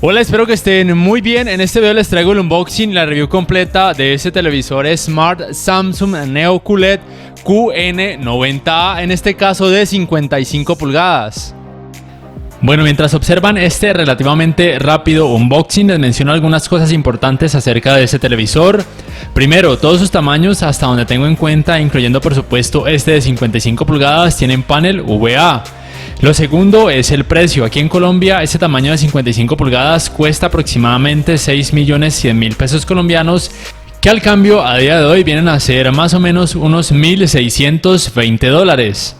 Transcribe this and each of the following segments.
Hola, espero que estén muy bien. En este video les traigo el unboxing y la review completa de este televisor Smart Samsung Neo QLED QN90A, en este caso de 55 pulgadas. Bueno, mientras observan este relativamente rápido unboxing, les menciono algunas cosas importantes acerca de este televisor. Primero, todos sus tamaños, hasta donde tengo en cuenta, incluyendo por supuesto este de 55 pulgadas, tienen panel VA. Lo segundo es el precio. Aquí en Colombia este tamaño de 55 pulgadas cuesta aproximadamente 6.100.000 pesos colombianos, que al cambio a día de hoy vienen a ser más o menos unos 1.620 dólares.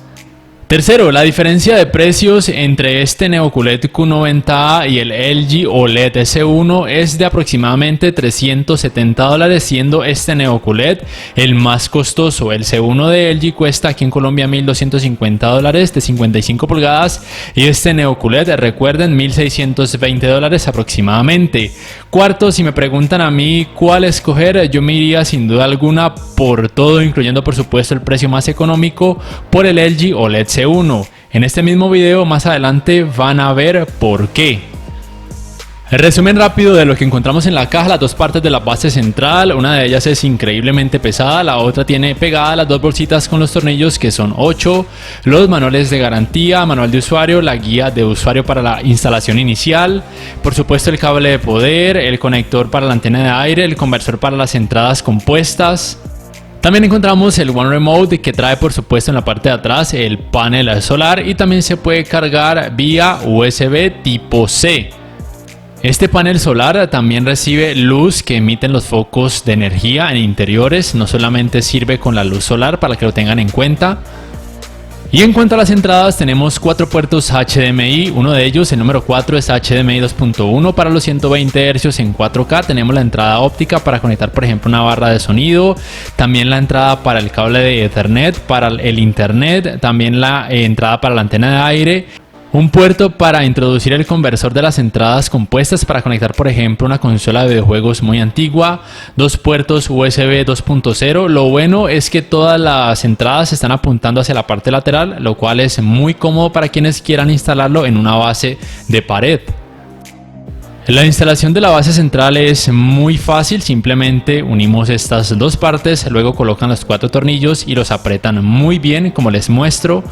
Tercero, la diferencia de precios entre este Neo QLED Q90A y el LG OLED S1 es de aproximadamente 370 dólares, siendo este Neo QLED el más costoso. El C1 de LG cuesta aquí en Colombia 1.250 dólares de 55 pulgadas y este Neo QLED, recuerden, 1.620 dólares aproximadamente. Cuarto, si me preguntan a mí cuál escoger, yo me iría sin duda alguna por todo, incluyendo por supuesto el precio más económico, por el LG OLED C1. En este mismo video más adelante van a ver por qué. El resumen rápido de lo que encontramos en la caja: las dos partes de la base central, una de ellas es increíblemente pesada, la otra tiene pegadas las dos bolsitas con los tornillos que son 8, los manuales de garantía, manual de usuario, la guía de usuario para la instalación inicial, por supuesto el cable de poder, el conector para la antena de aire, el conversor para las entradas compuestas. También encontramos el One Remote, que trae por supuesto en la parte de atrás el panel solar y también se puede cargar vía USB tipo C. Este panel solar también recibe luz que emiten los focos de energía en interiores, no solamente sirve con la luz solar, para que lo tengan en cuenta. Y en cuanto a las entradas, tenemos 4 puertos HDMI, uno de ellos, el número 4, es HDMI 2.1 para los 120 Hz en 4K. Tenemos la entrada óptica para conectar por ejemplo una barra de sonido, también la entrada para el cable de Ethernet, para el internet, también la entrada para la antena de aire. Un puerto para introducir el conversor de las entradas compuestas para conectar por ejemplo una consola de videojuegos muy antigua, 2 puertos USB 2.0. Lo bueno es que todas las entradas están apuntando hacia la parte lateral, lo cual es muy cómodo para quienes quieran instalarlo en una base de pared. La instalación de la base central es muy fácil, simplemente unimos estas dos partes, luego colocan los 4 tornillos y los apretan muy bien como les muestro.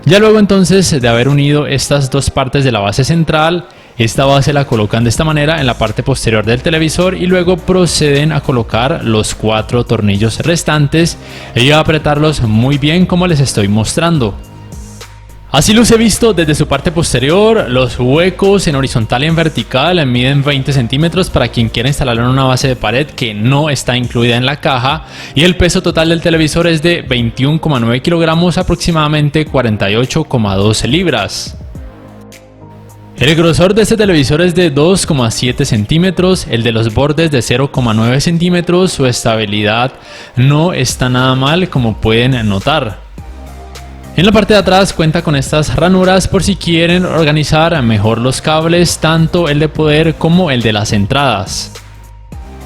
Ya luego entonces de haber unido estas dos partes de la base central, esta base la colocan de esta manera en la parte posterior del televisor y luego proceden a colocar los 4 tornillos restantes y a apretarlos muy bien como les estoy mostrando. Así los he visto desde su parte posterior. Los huecos en horizontal y en vertical miden 20 centímetros para quien quiera instalarlo en una base de pared que no está incluida en la caja, y el peso total del televisor es de 21,9 kilogramos, aproximadamente 48,12 libras. El grosor de este televisor es de 2,7 centímetros, el de los bordes de 0,9 centímetros. Su estabilidad no está nada mal, como pueden notar. En la parte de atrás cuenta con estas ranuras por si quieren organizar mejor los cables, tanto el de poder como el de las entradas.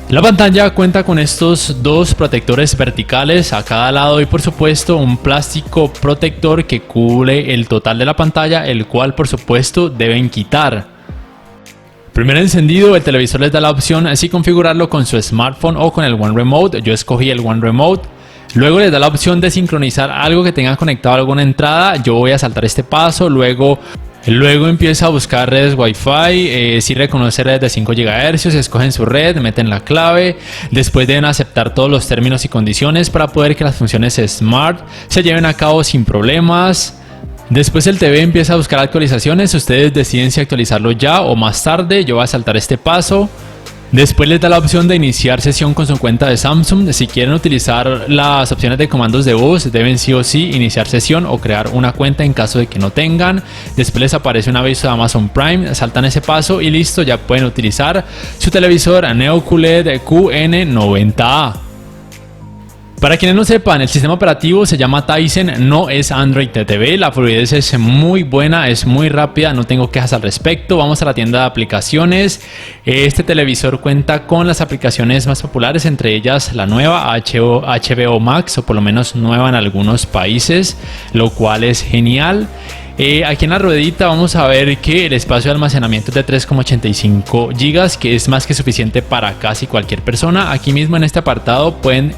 La pantalla cuenta con estos dos protectores verticales a cada lado y por supuesto un plástico protector que cubre el total de la pantalla, el cual por supuesto deben quitar. Primer encendido, el televisor les da la opción si configurarlo con su smartphone o con el One Remote. Yo escogí el One Remote. Luego les da la opción de sincronizar algo que tenga conectado a alguna entrada. Yo voy a saltar este paso. Luego empieza a buscar redes Wi-Fi. Si reconoce redes de 5 GHz, escogen su red, meten la clave. Después deben aceptar todos los términos y condiciones para poder que las funciones Smart se lleven a cabo sin problemas. Después el TV empieza a buscar actualizaciones. Ustedes deciden si actualizarlo ya o más tarde. Yo voy a saltar este paso. Después les da la opción de iniciar sesión con su cuenta de Samsung. Si quieren utilizar las opciones de comandos de voz, deben sí o sí iniciar sesión o crear una cuenta en caso de que no tengan. Después les aparece un aviso de Amazon Prime, saltan ese paso y listo, ya pueden utilizar su televisor Neo QLED QN90A. Para quienes no sepan, el sistema operativo se llama Tizen, no es Android TV, la fluidez es muy buena, es muy rápida, no tengo quejas al respecto. Vamos a la tienda de aplicaciones. Este televisor cuenta con las aplicaciones más populares, entre ellas la nueva HBO Max, o por lo menos nueva en algunos países, lo cual es genial. Aquí en la ruedita vamos a ver que el espacio de almacenamiento es de 3,85 GB, que es más que suficiente para casi cualquier persona. Aquí mismo en este apartado pueden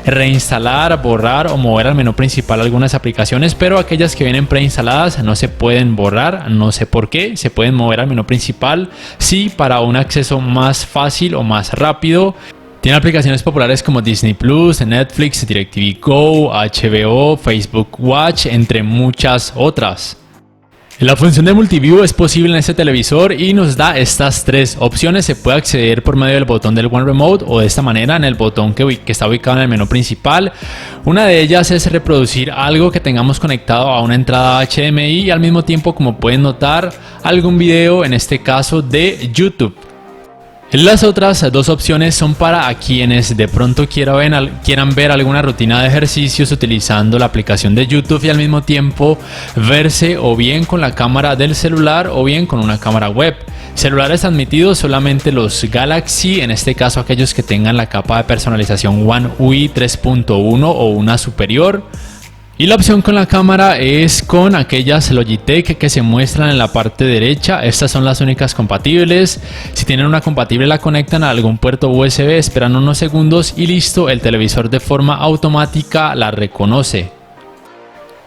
reinstalar, borrar o mover al menú principal algunas aplicaciones, pero aquellas que vienen preinstaladas no se pueden borrar, no sé por qué. Se pueden mover al menú principal, sí, para un acceso más fácil o más rápido. Tiene aplicaciones populares como Disney Plus, Netflix, DirecTV Go, HBO, Facebook Watch, entre muchas otras. La función de multiview es posible en este televisor y nos da estas tres opciones. Se puede acceder por medio del botón del One Remote o de esta manera en el botón que está ubicado en el menú principal. Una de ellas es reproducir algo que tengamos conectado a una entrada HDMI y al mismo tiempo, como pueden notar, algún video, en este caso de YouTube. Las otras dos opciones son para quienes de pronto quieran ver alguna rutina de ejercicios utilizando la aplicación de YouTube y al mismo tiempo verse o bien con la cámara del celular o bien con una cámara web. Celulares admitidos solamente los Galaxy, en este caso aquellos que tengan la capa de personalización One UI 3.1 o una superior. Y la opción con la cámara es con aquellas Logitech que se muestran en la parte derecha. Estas son las únicas compatibles. Si tienen una compatible, la conectan a algún puerto USB, esperan unos segundos y listo, el televisor de forma automática la reconoce.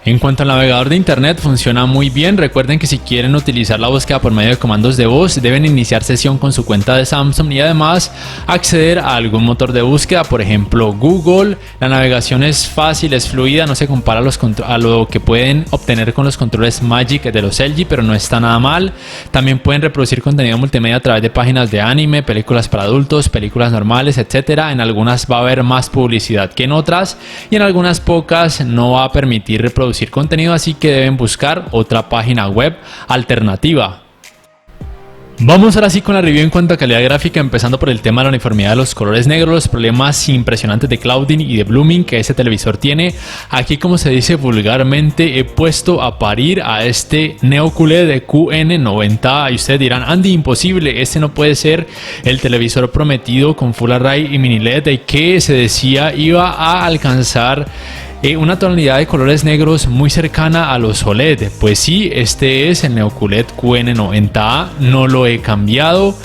En cuanto al navegador de internet, funciona muy bien. Recuerden que si quieren utilizar la búsqueda por medio de comandos de voz, deben iniciar sesión con su cuenta de Samsung y además acceder a algún motor de búsqueda, por ejemplo Google. La navegación es fácil, es fluida, no se compara a lo que pueden obtener con los controles Magic de los LG, pero no está nada mal. También pueden reproducir contenido multimedia a través de páginas de anime, películas para adultos, películas normales, etc. En algunas va a haber más publicidad que en otras y en algunas pocas no va a permitir reproducir contenido, así que deben buscar otra página web alternativa. Vamos ahora sí con la review en cuanto a calidad gráfica, empezando por el tema de la uniformidad de los colores negros, los problemas impresionantes de clouding y de blooming que este televisor tiene. Aquí, como se dice vulgarmente, he puesto a parir a este Neo QLED QN90A y ustedes dirán: Andy, imposible, este no puede ser el televisor prometido con Full Array y Mini LED que se decía iba a alcanzar una tonalidad de colores negros muy cercana a los OLED. Pues sí, este es el Neo QLED QN90A, no lo he cambiado.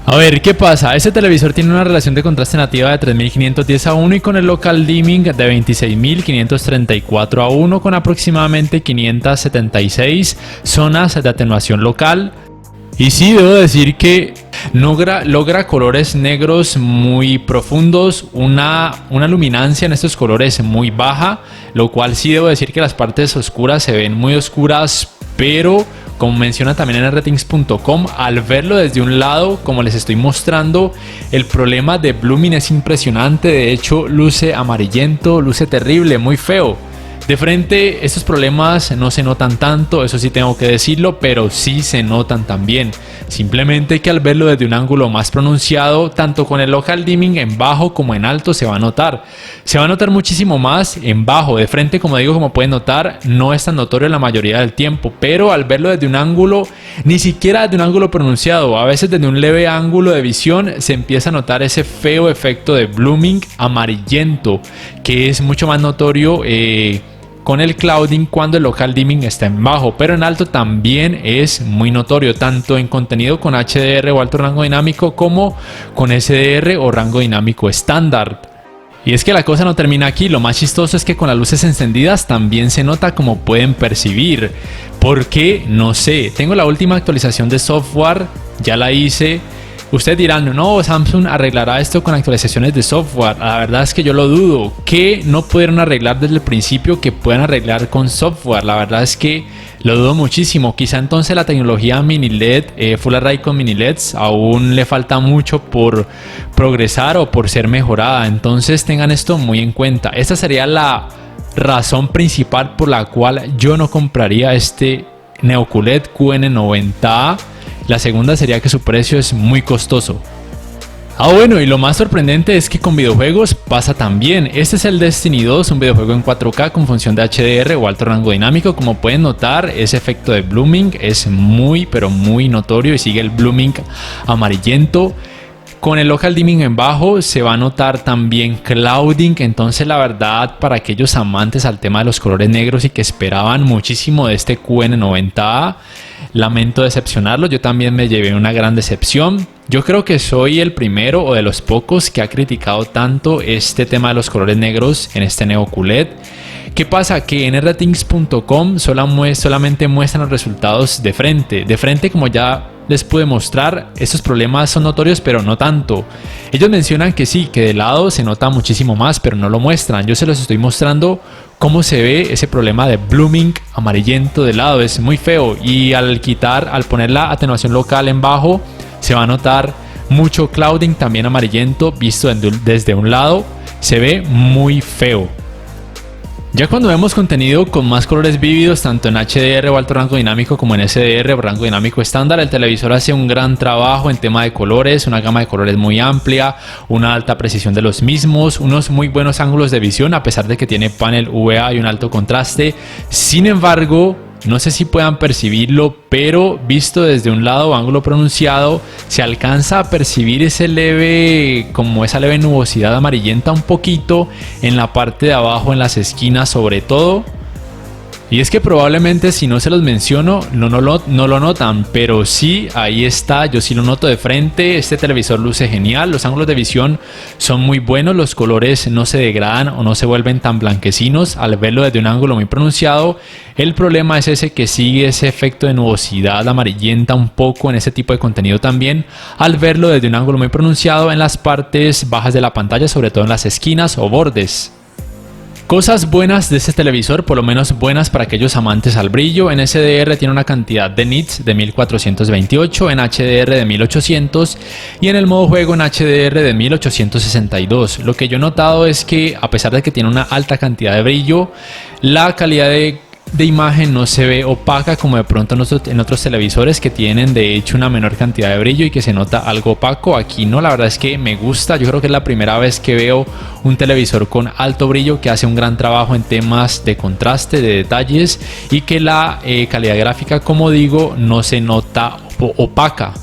A ver, ¿qué pasa? Este televisor tiene una relación de contraste nativa de 3510 a 1 y con el local dimming de 26534 a 1 con aproximadamente 576 zonas de atenuación local. Y sí, debo decir que logra colores negros muy profundos, una luminancia en estos colores muy baja, lo cual sí debo decir que las partes oscuras se ven muy oscuras, pero como menciona también en ratings.com, al verlo desde un lado, como les estoy mostrando, el problema de blooming es impresionante. De hecho, luce amarillento, luce terrible, muy feo. De frente, estos problemas no se notan tanto, eso sí tengo que decirlo, pero sí se notan también. Simplemente que al verlo desde un ángulo más pronunciado, tanto con el local dimming en bajo como en alto, se va a notar. Se va a notar muchísimo más en bajo. De frente, como digo, como pueden notar, no es tan notorio la mayoría del tiempo, pero al verlo desde un ángulo, ni siquiera desde un ángulo pronunciado, a veces desde un leve ángulo de visión, se empieza a notar ese feo efecto de blooming amarillento, que es mucho más notorio con el clouding cuando el local dimming está en bajo, pero en alto también es muy notorio, tanto en contenido con HDR o alto rango dinámico como con SDR o rango dinámico estándar. Y es que la cosa no termina aquí, lo más chistoso es que con las luces encendidas también se nota, como pueden percibir. ¿Por qué? No sé. Tengo la última actualización de software, ya la hice. Ustedes dirán: no, Samsung arreglará esto con actualizaciones de software. La verdad es que yo lo dudo. ¿Qué no pudieron arreglar desde el principio que puedan arreglar con software? La verdad es que lo dudo muchísimo. Quizá entonces la tecnología mini LED, Full Array con mini LEDs, aún le falta mucho por progresar o por ser mejorada. Entonces tengan esto muy en cuenta. Esta sería la razón principal por la cual yo no compraría este Neo QLED QN90A. La segunda sería que su precio es muy costoso. Bueno, y lo más sorprendente es que con videojuegos pasa también. Este es el Destiny 2, un videojuego en 4K con función de HDR o alto rango dinámico. Como pueden notar, ese efecto de blooming es muy pero muy notorio y sigue el blooming amarillento. Con el local dimming en bajo se va a notar también clouding, entonces la verdad, para aquellos amantes al tema de los colores negros y que esperaban muchísimo de este QN90A, lamento decepcionarlos. Yo también me llevé una gran decepción. Yo creo que soy el primero o de los pocos que ha criticado tanto este tema de los colores negros en este Neo QLED. ¿Qué pasa? Que en rtings.com solamente muestran los resultados de frente. De frente, como ya les pude mostrar, estos problemas son notorios, pero no tanto. Ellos mencionan que sí, que de lado se nota muchísimo más, pero no lo muestran. Yo se los estoy mostrando cómo se ve ese problema de blooming amarillento de lado. Es muy feo, y al poner la atenuación local en bajo, se va a notar mucho clouding también amarillento visto desde un lado. Se ve muy feo. Ya cuando vemos contenido con más colores vívidos, tanto en HDR o alto rango dinámico como en SDR o rango dinámico estándar, el televisor hace un gran trabajo en tema de colores, una gama de colores muy amplia, una alta precisión de los mismos, unos muy buenos ángulos de visión a pesar de que tiene panel VA y un alto contraste. Sin embargo, no sé si puedan percibirlo, pero visto desde un lado o ángulo pronunciado, se alcanza a percibir esa leve nubosidad amarillenta un poquito en la parte de abajo, en las esquinas sobre todo. Y es que probablemente si no se los menciono no lo notan, pero sí, ahí está, yo sí lo noto de frente. Este televisor luce genial, los ángulos de visión son muy buenos, los colores no se degradan o no se vuelven tan blanquecinos al verlo desde un ángulo muy pronunciado. El problema es ese que sigue ese efecto de nubosidad amarillenta un poco en ese tipo de contenido también al verlo desde un ángulo muy pronunciado en las partes bajas de la pantalla, sobre todo en las esquinas o bordes. Cosas buenas de este televisor, por lo menos buenas para aquellos amantes al brillo. En SDR tiene una cantidad de nits de 1428, en HDR de 1800 y en el modo juego en HDR de 1862. Lo que yo he notado es que a pesar de que tiene una alta cantidad de brillo, la calidad de imagen no se ve opaca como de pronto en otros televisores que tienen de hecho una menor cantidad de brillo y que se nota algo opaco. Aquí no, la verdad es que me gusta. Yo creo que es la primera vez que veo un televisor con alto brillo que hace un gran trabajo en temas de contraste, de detalles, y que la calidad gráfica, como digo, no se nota opaca.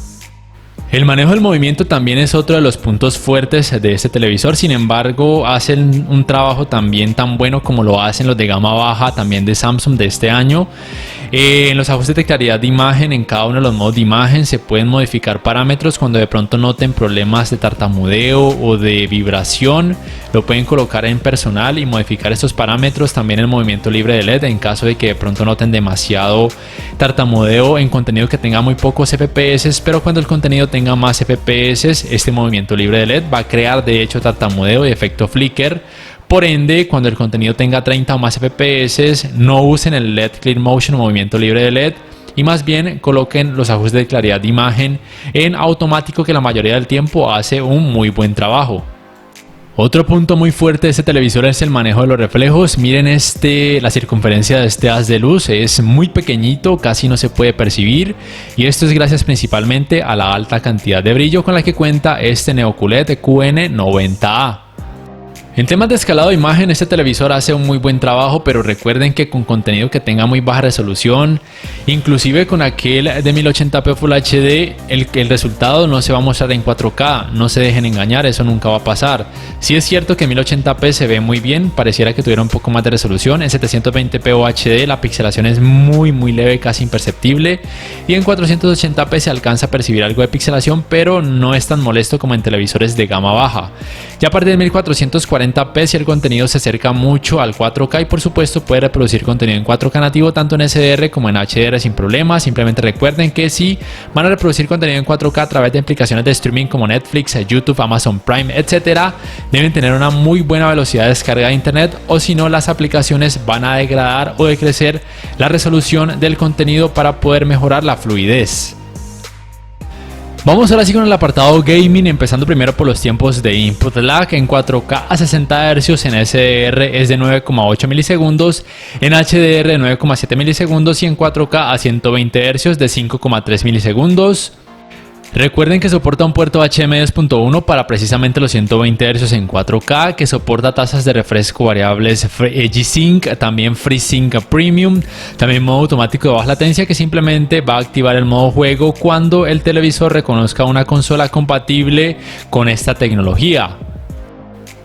El manejo del movimiento también es otro de los puntos fuertes de este televisor. Sin embargo, hacen un trabajo también tan bueno como lo hacen los de gama baja también de Samsung de este año. En los ajustes de claridad de imagen, en cada uno de los modos de imagen se pueden modificar parámetros. Cuando de pronto noten problemas de tartamudeo o de vibración, lo pueden colocar en personal y modificar estos parámetros. También el movimiento libre de LED en caso de que de pronto noten demasiado tartamudeo en contenido que tenga muy pocos FPS, pero cuando el contenido tenga más FPS, este movimiento libre de LED va a crear de hecho tartamudeo y efecto flicker. Por ende, cuando el contenido tenga 30 o más FPS, no usen el LED Clear Motion o movimiento libre de LED y más bien coloquen los ajustes de claridad de imagen en automático, que la mayoría del tiempo hace un muy buen trabajo. Otro punto muy fuerte de este televisor es el manejo de los reflejos. Miren la circunferencia de este haz de luz, es muy pequeñito, casi no se puede percibir, y esto es gracias principalmente a la alta cantidad de brillo con la que cuenta este Neo QLED QN90A. En temas de escalado de imagen, este televisor hace un muy buen trabajo, pero recuerden que con contenido que tenga muy baja resolución, inclusive con aquel de 1080p Full HD, el resultado no se va a mostrar en 4K, no se dejen engañar, eso nunca va a pasar. Sí es cierto que en 1080p se ve muy bien, pareciera que tuviera un poco más de resolución. En 720p o HD la pixelación es muy leve, casi imperceptible, y en 480p se alcanza a percibir algo de pixelación, pero no es tan molesto como en televisores de gama baja. Ya a partir de 1440p, si el contenido se acerca mucho al 4K, y por supuesto puede reproducir contenido en 4K nativo tanto en SDR como en HDR sin problemas. Simplemente recuerden que si van a reproducir contenido en 4K a través de aplicaciones de streaming como Netflix, YouTube, Amazon Prime, etcétera, deben tener una muy buena velocidad de descarga de internet, o si no, las aplicaciones van a degradar o decrecer la resolución del contenido para poder mejorar la fluidez. Vamos ahora sí con el apartado gaming, empezando primero por los tiempos de input lag. En 4K a 60 Hz en SDR es de 9,8 milisegundos, en HDR de 9,7 milisegundos y en 4K a 120 Hz de 5,3 milisegundos. Recuerden que soporta un puerto HDMI 2.1 para precisamente los 120 Hz en 4K, que soporta tasas de refresco variables G-Sync, también FreeSync Premium, también modo automático de baja latencia que simplemente va a activar el modo juego cuando el televisor reconozca una consola compatible con esta tecnología.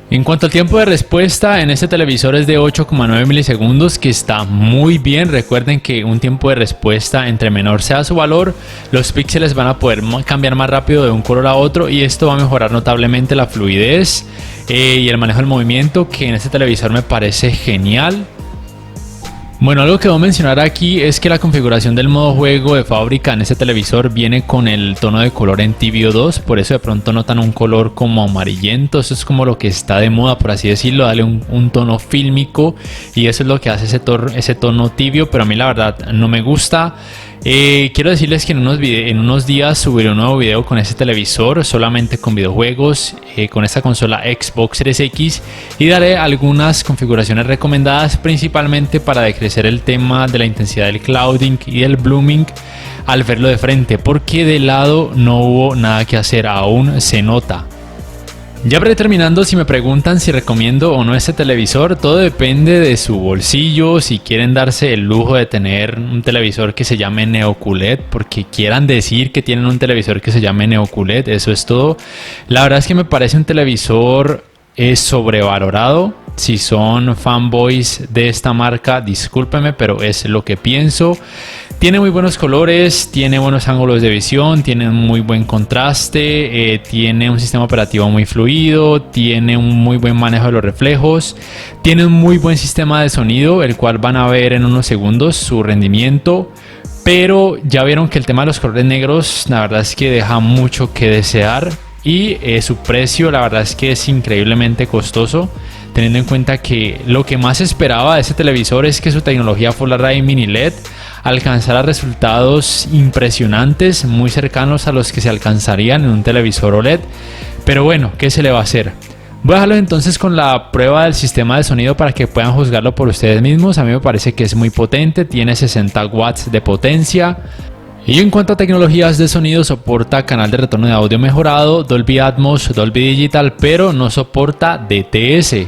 En cuanto al tiempo de respuesta, en este televisor es de 8,9 milisegundos, que está muy bien. Recuerden que un tiempo de respuesta entre menor sea su valor, los píxeles van a poder cambiar más rápido de un color a otro y esto va a mejorar notablemente la fluidez y el manejo del movimiento, que en este televisor me parece genial. Bueno, algo que debo mencionar aquí es que la configuración del modo juego de fábrica en este televisor viene con el tono de color en tibio 2, por eso de pronto notan un color como amarillento. Eso es como lo que está de moda, por así decirlo, darle un tono fílmico, y eso es lo que hace ese tono tibio, pero a mí la verdad no me gusta. Quiero decirles que en unos días subiré un nuevo video con este televisor, solamente con videojuegos, con esta consola Xbox Series X, y daré algunas configuraciones recomendadas, principalmente para decrecer el tema de la intensidad del clouding y del blooming al verlo de frente, porque de lado no hubo nada que hacer, aún se nota. Ya para ir terminando, si me preguntan si recomiendo o no este televisor, todo depende de su bolsillo. Si quieren darse el lujo de tener un televisor que se llame NeoQLED, porque quieran decir que tienen un televisor que se llame NeoQLED, eso es todo. La verdad es que me parece un televisor sobrevalorado. Si son fanboys de esta marca, discúlpenme, pero es lo que pienso. Tiene muy buenos colores, tiene buenos ángulos de visión, tiene muy buen contraste, tiene un sistema operativo muy fluido, tiene un muy buen manejo de los reflejos, tiene un muy buen sistema de sonido, el cual van a ver en unos segundos su rendimiento. Pero ya vieron que el tema de los colores negros, la verdad es que deja mucho que desear. Y su precio, la verdad es que es increíblemente costoso, teniendo en cuenta que lo que más esperaba de este televisor es que su tecnología Full Array Mini LED alcanzara resultados impresionantes, muy cercanos a los que se alcanzarían en un televisor OLED. Pero bueno, ¿qué se le va a hacer? Voy a dejarlo entonces con la prueba del sistema de sonido para que puedan juzgarlo por ustedes mismos. A mí me parece que es muy potente, tiene 60 watts de potencia. Y en cuanto a tecnologías de sonido, soporta canal de retorno de audio mejorado, Dolby Atmos, Dolby Digital, pero no soporta DTS.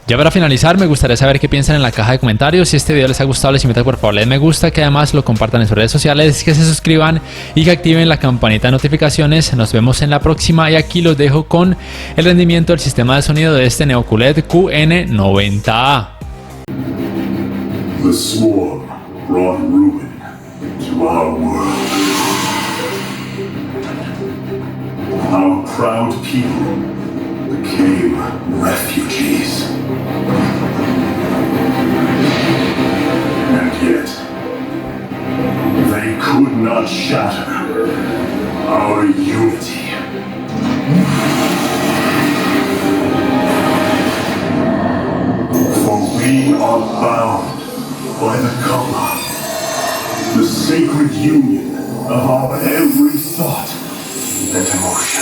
Ya para finalizar, me gustaría saber qué piensan en la caja de comentarios. Si este video les ha gustado, les invito a por favor le den me gusta, que además lo compartan en sus redes sociales, que se suscriban y que activen la campanita de notificaciones. Nos vemos en la próxima y aquí los dejo con el rendimiento del sistema de sonido de este NeoQLED QN90A. The swarm brought ruin to our world. Our proud people became refugees. And yet, they could not shatter our unity. For we are bound by the Kama, the sacred union of our every thought and emotion.